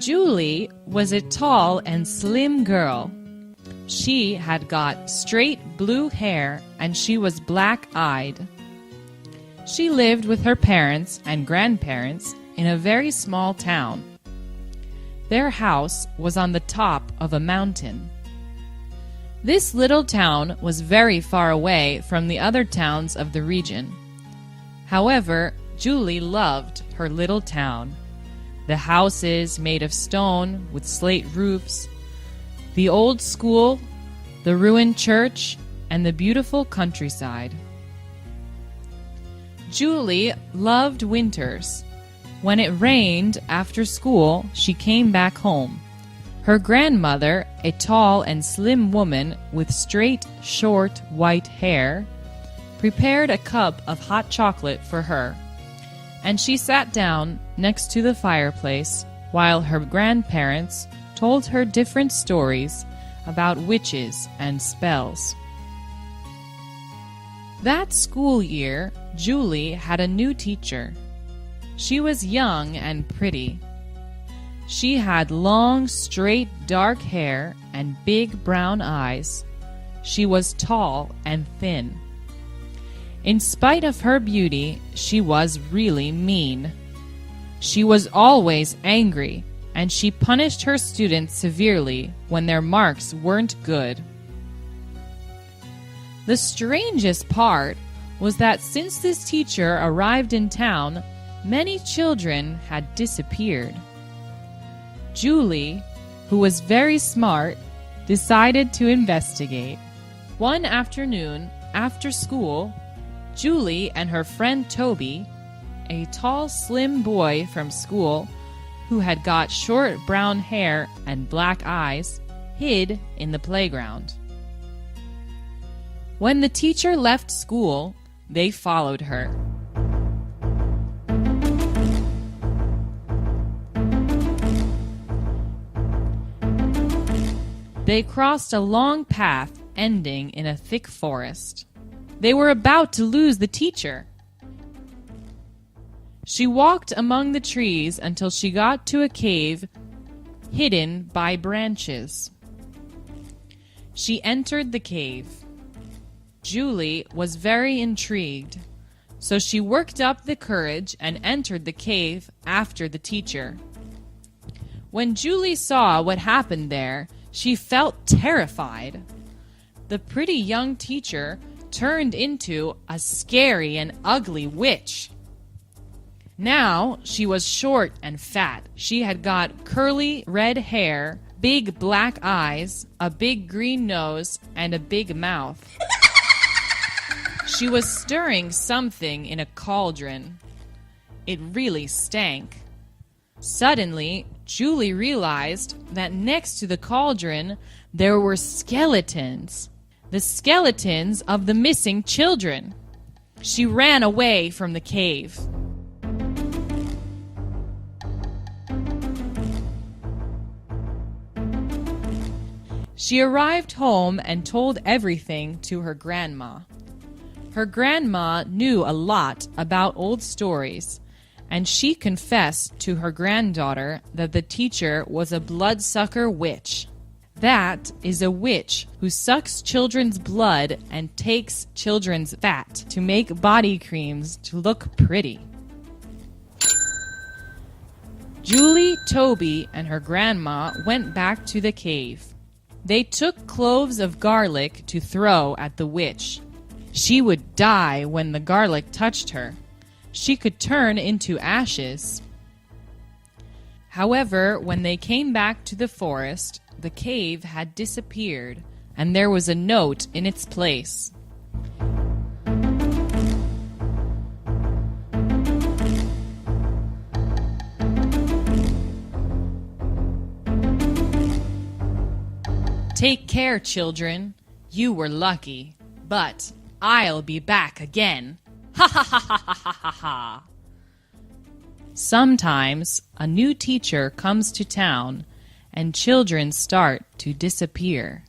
Julie was a tall and slim girl. She had got straight blue hair and she was black-eyed. She lived with her parents and grandparents in a very small town. Their house was on the top of a mountain. This little town was very far away from the other towns of the region. However, Julie loved her little town. The houses made of stone with slate roofs, the old school, the ruined church, and the beautiful countryside. Julie loved winters. When it rained after school, she came back home. Her grandmother, a tall and slim woman with straight, short, white hair, prepared a cup of hot chocolate for her, and she sat down next to the fireplace while her grandparents told her different stories about witches and spells. That school year, Julie had a new teacher. She was young and pretty. She had long, straight, dark hair and big brown eyes. She was tall and thin. In spite of her beauty, she was really mean. She was always angry, and she punished her students severely when their marks weren't good. The strangest part was that since this teacher arrived in town, many children had disappeared. Julie, who was very smart, decided to investigate. One afternoon, after school, Julie and her friend Toby, a tall, slim boy from school who had got short brown hair and black eyes, hid in the playground. When the teacher left school, they followed her. They crossed a long path ending in a thick forest. They were about to lose the teacher. She walked among the trees until she got to a cave hidden by branches. She entered the cave. Julie was very intrigued, so she worked up the courage and entered the cave after the teacher. When Julie saw what happened there, she felt terrified. The pretty young teacher turned into a scary and ugly witch. Now she was short and fat. She had got curly red hair, big black eyes, a big green nose, and a big mouth. She was stirring something in a cauldron. It really stank. Suddenly, Julie realized that next to the cauldron there were skeletons. The skeletons of the missing children. She ran away from the cave. She arrived home and told everything to her grandma. Her grandma knew a lot about old stories, and she confessed to her granddaughter that the teacher was a bloodsucker witch. That is a witch who sucks children's blood and takes children's fat to make body creams to look pretty. Julie, Toby, and her grandma went back to the cave. They took cloves of garlic to throw at the witch. She would die when the garlic touched her. She could turn into ashes. However, when they came back to the forest, the cave had disappeared, and there was a note in its place. Take care, children. You were lucky, but I'll be back again. Ha ha ha ha ha ha ha. Sometimes a new teacher comes to town and children start to disappear.